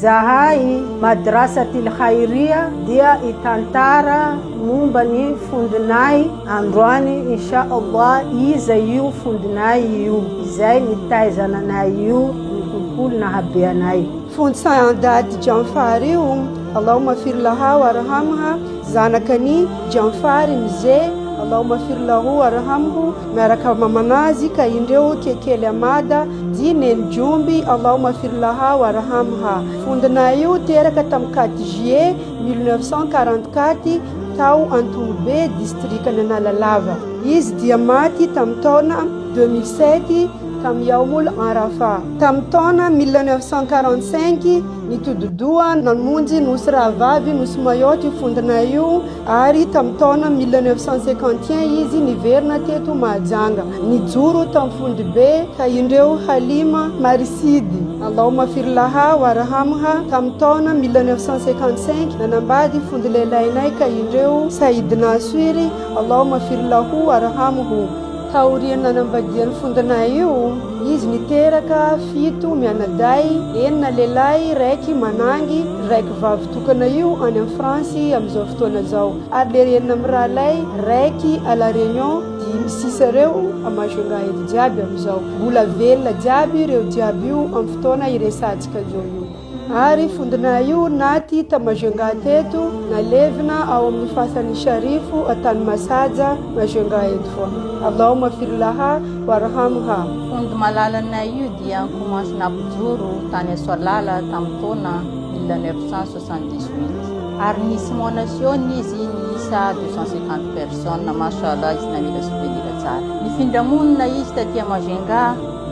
Zahay Madrasatil Khairia dia itantara momba ny fondinay androany insha Allah iza io fondinay io izay nitaizananay io ny kolokolo nahabeanay. Fond Saandady Janfary io Allahumma fir laha warhamha zanakany Janfary mizay Allahumma fir lahu warhamhu miaraka mamanazy ka indreo kekely amada dineny jomby Allahumma fir laha warhamha. Fondinay io teraka tam 4 juillet 1944 tao Antongobe district Analalava. Izy dia maty tam taona 2007 tam yaumul Arafa. Tam taona 1945 nitododoa namonjy nosy rahavavy nosy mayoty fondinay io ary tam taona 1951 izy niverina teto Mahajanga. Nijoro tam Fondibe ka indreo Halima Marisidy Allahumma fir laha warhamha. Tam taona 1955 nanambady fondy lelainay ka indreo Said Nasiri Allahumma fir lahu warhamhu. Taoriana nanambadiany fondinay io izy niteraka 7 mianaday 9 lelay raiky manangy raiky vavy tokana io any amin'ny France amin'izao fotoana zao ary le renina amin'ny rahalay raiky à la Réunion di 6 reo Majunga eto jiaby amin'izao mbola velona jiaby reo jiaby io amin'ny fotoana iresantsika zao io. Ary fondinay io naty ta Majunga teto nalevina ao amin'ny fasan'ny Sharifu atany Masaja Majunga eto foana. Allahumma fir laha warhamha. Fond malalanay io dia commence napojoro tany Soalala tam taona 1978 ary nisy monation izy niisa 250 personnes mashallah izy namila souvenir tsara. Nifindramonina izy taty Majunga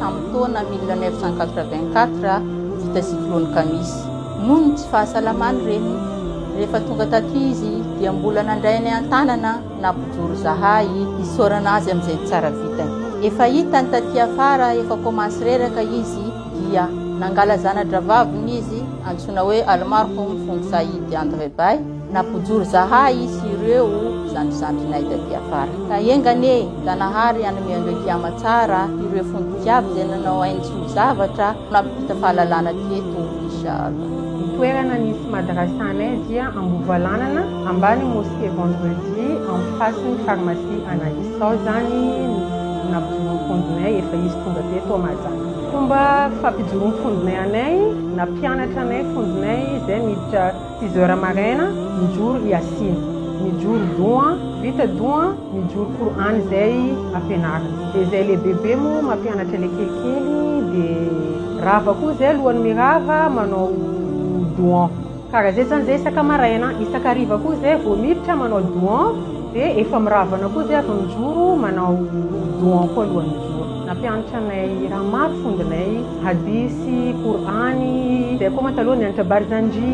tam taona 1984 vita cyclone Kamis. Nono tsy fahasalamany reny rehefa tonga taty izy dia mbola nandray ny antanana napojoro zahay isorana azy amin'izay tsara vitany. Efa hitany taty afara efa commence reraka izy dia nangala zanadra vaviny izy antsoina hoe almarhum Fond Said Andre Bay napojoro zahay sy ireo zandrizandrinay taty afara. Ka engane Zanahary anamiandreo kiama tsara ireo fondo jiaby zay nanao aintsy zavatra nampita fahalalana teto inshallah. Toerana nisy madrasanay dia Ambovalanana ambany mosquée Vendredi en face ny pharmacie Analisao zany napojoro fondinay efa izy tonga teto Mahajanga. Fomba fampijoro fondinay anay na mpianatra anay fondinay zay miditra 6 heures maraina mijoro Yasin mijoro doan vita doan mijoro Quran zay ampianarina. De zay le bebe mo mampianatra le kelikely de rava koa zay lohany mirava manao doan. Karaha zay zany zay isaka maraina isaka hariva koa zay vao miditra manao doan de efa miravana koa zay avy mijoro manao doan koa lohany mijoro. Nampianatra anay raha maro fondinay hadisy Qur'any zay koa mataloha nianatra Barzanji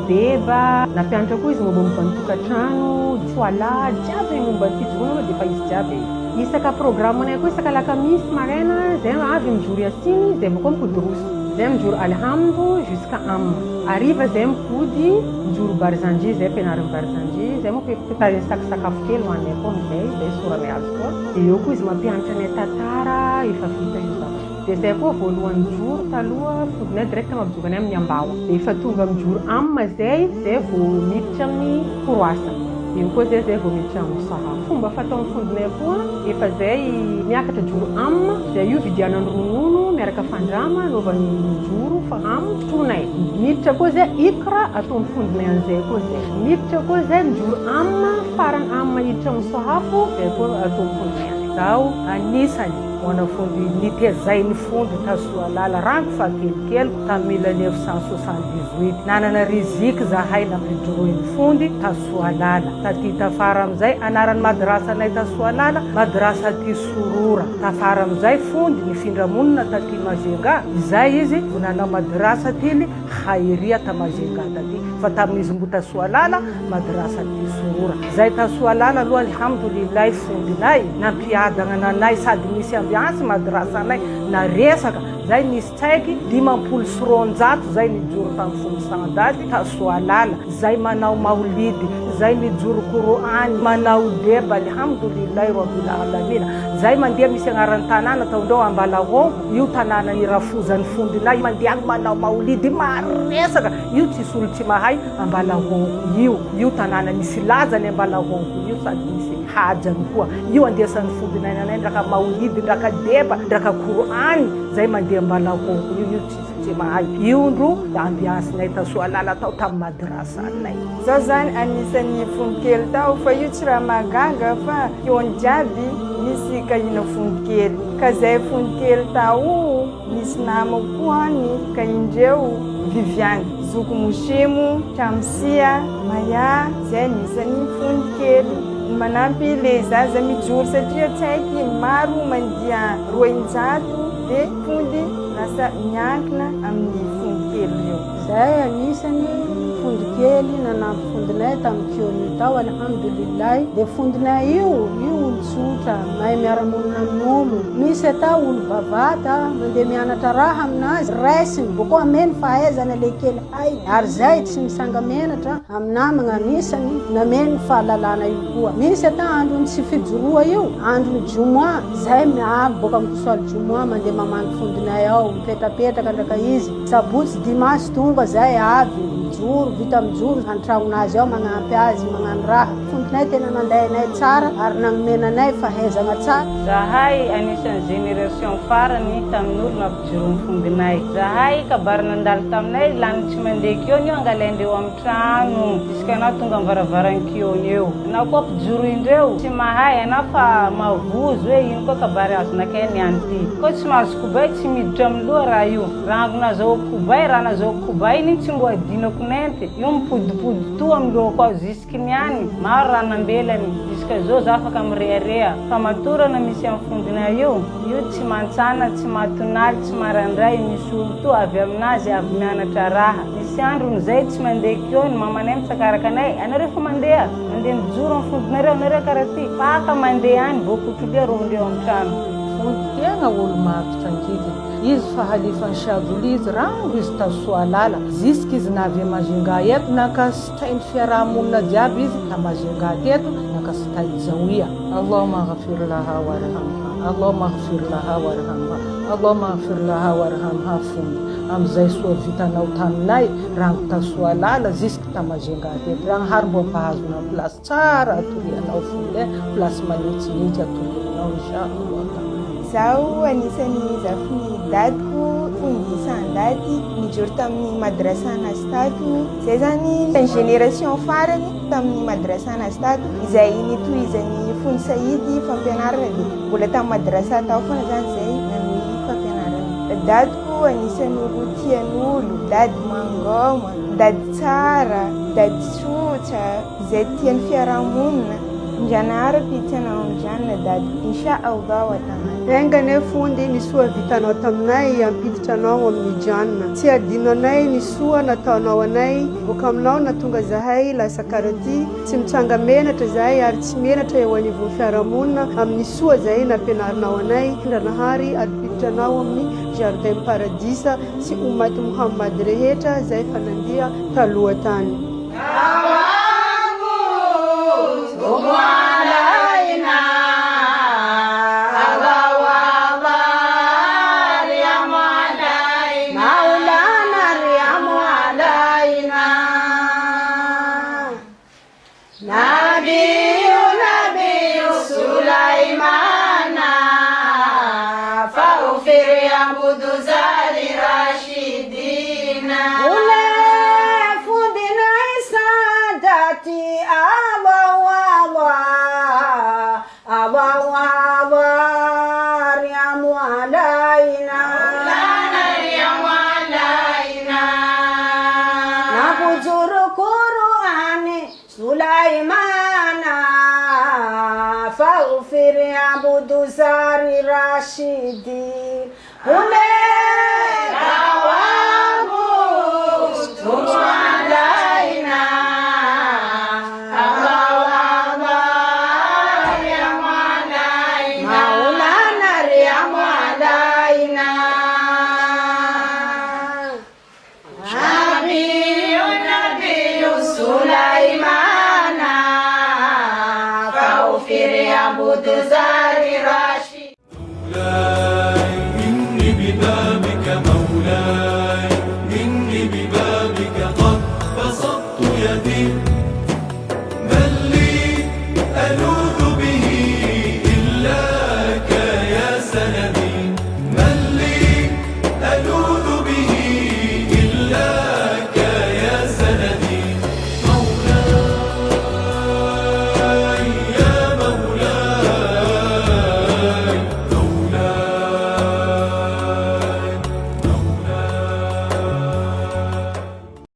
deba nampianatra koa izy momba ny tokantrano Soala jiaby momba ny fijoroana de fa izy jiaby. Isaka programanay koa isaka lakamisy maraina zay avy mijoro Yasin zay koa mipodorosy zay mijoro Alhamdu jusqu'à Amma. Ariva zay mipody mijoro Barzanji zay ampianariny Barzanji zay moa fitarizany sakafo kely hoanay koa zay sorany azy koa. De eo koa izy mampianatra anay tantara efa vita izy zavatra. De zay koa voalohany joro taloha fodinay direct mampijoro amin'ny Ambawa. De efa tonga mijoro Amma zay vao miditra amin'ny Koroasa. Io koa zay vao miditra amin'ny Saha. Fomba fataon'ny fondinay koa efa zay miakatra joro Amma zay io vidianany ronono miaraka fandrama anaovany joro fa Amma tonay. Miditra koa zay Ikra ataon'ny fondinay an'izay koa zay. Miditra koa zay mijoro Amma farany Amma hiditra amin'ny Sahafo zay koa ataon'ny fondinay. Zao anisany wanafunzi nitezainy fundi tasoalala rango fa kelikely tamin'ny 1978 nanana riziki zahay nampijoroiny fundi tasoalala taty tafara amizay anaran'ny madrasanay tasoalala madrasa ty Sorora tafara amizay fundi nifindra monina taty Majunga izay izy nanao madrasa tiny Khairia ta Majunga taty fa tamin'izy mbo tasoalala madrasa ty Sorora zay tasoalala aloha alhamdulillah fundinay nampiadagna nanay sady misy ambiance madrasanay na resaka zay nisy tsaiky 50 sy 200 zay nijoro tamin'ny fomba Sagnadady ta Soalala, zay manao maolidy, zay mijoro Qur'an, manao deba alhamdulillah rabbil alamin. Zay mandeha misy agnarany tanàna taondreo Ambalahongo, io tanàna irafozan'ny Fondinay, mandeha manao maolidy maresaka, io tsisy olo tsy mahay Ambalahongo io tanàna misy lazany Ambalahongo io, sady misy hajany koa io andesan'ny Fondinay nanay ndraka maolidy, ndraka deba, ndraka Qur'an, zay mandeha Ambalahongo io tsy mahay io ndro ambiansinay ta Soalala tao tamin'ny madrasanay. Zao zany anisan'ny fondikely tao fa io tsy raha mahagaga fa eo jiaby misy kahina fondikely, ka zay fondikely tao misy nama koa any ka indreo Viviane, Zoko Mosimo, Tamsia, Maya, zay anisan'ny fondikely. Manampy le zaza mijoro satria tsy haiky maro mandia 200 de fondy lasa miankina amin'ny fondikely io. Zay anisany fondikely nanampy Fondinay tamin'ny kiony tao alhamdulillah. De Fondinay io olo tsotra mahay miara-monina amin'olo, misy atao olo bavata mandeha mianatra raha aminazy raisiny boko ameny fahaizana le kely hay, ary zay tsy misanga-menatra aminamagna anisany nameny fahalalana io koa. Misy atao androny tsy fijoroa io, androny Jumoa, zay miavy boka amin'ny kisoaly Jumoa mandeha mamano Fondinay ao mipetrapetraka ndraka izy, sabotsy dimasy tonga zay avy mijoro, vita mijoro antragnonazy ao magnampy azy magnano raha. Fondinay tena nandahinay tsara ary nanomenanay fahaizana tsara. Zahay anisan'ny génération farany tamin'olo nampijoroan'ny Fondinay. Zahay kabary nandalo taminay lany tsy mandeha kiony io angalaindreo amin'ny trano jusqu'à anao tonga amin'ny varavaran'ny kiony eo. Anao koa mpijoro indreo tsy mahay anao fa mavozo hoe ino koa kabary azonakay niany ty. Koa tsy mahazo kobay tsy miditra amin'ny loha raha io. Rango nazahoako kobay, raha nazahoako kobay iny tsy mbo adinako nenty. Io mipodipody to amin'ny lohako ao jusque niany. Maro raha nambelany jusqu'à zao za afaka mirearea. Fa matorana misy amin'ny Fondinay io tsy mantsana, tsy matonaly, tsy marandray, misy olo to avy aminazy avy mianatra raha. Misy andro zay tsy mandeha kiony, mamanay mitsakaraka anay, anareo fa mandeha mijoro amin'ny Fondinareo, anareo karaha ty, paka mandeha any bokotrolia rondreo amin'ny trano. Fondy tegna olo mavitra angidiny. Izy fa halifany Shadouli izy rango izy ta Soalala, jusque izy navy Majunga eto nakasitrainy fiarahamonina jiaby izy ta Majunga teto nakasitrainy Zawiya. Allahumma ghafir laha warhamha, Allahumma ghafir laha warhamha, Allahumma ghafir laha warhamha. Fondy amizay soa vitanao taminay rango ta Soalala jusque ta Majunga teto, rango hary mbo mpahazona place tsara atorianao Fondy, place manitsinitsy atorianao inshallah. Zao anisan'ny zafiny dadiko Fondy Sandady mijoro tamin'ny madrasana Stato. Zay zany génération farany tamin'ny madrasana Stato izay nitohizan'ny Fondy Saidy fampianarana de mbola tamin'ny madrasa tao foana zany zay amin'ny fampianarana. Dadiko anisan'ny olo tian'olo, dady mangoma, dady tsara, dady tsotra, izay tian'ny fiarahamonina. Janaraky tianao amin'janona dady inshallah wa ta'ala. Engane Fondy ny soa vitanao taminay ampiditra anao amin'ny janona. Tsy adinonay ny soa nataonao anay, boka aminao natonga zahay lasa karaty, tsy mitsanga menatra zahay ary tsy menatra eo anivon'ny fiarahamonina. Amin'ny soa zahay nampianarinao anay, Ndranahay ampiditra anao amin'ny jardin paradisa sy umat Muhammad rehetra zay fanandia taloha tany. Zari Rashidi Ule Kawangu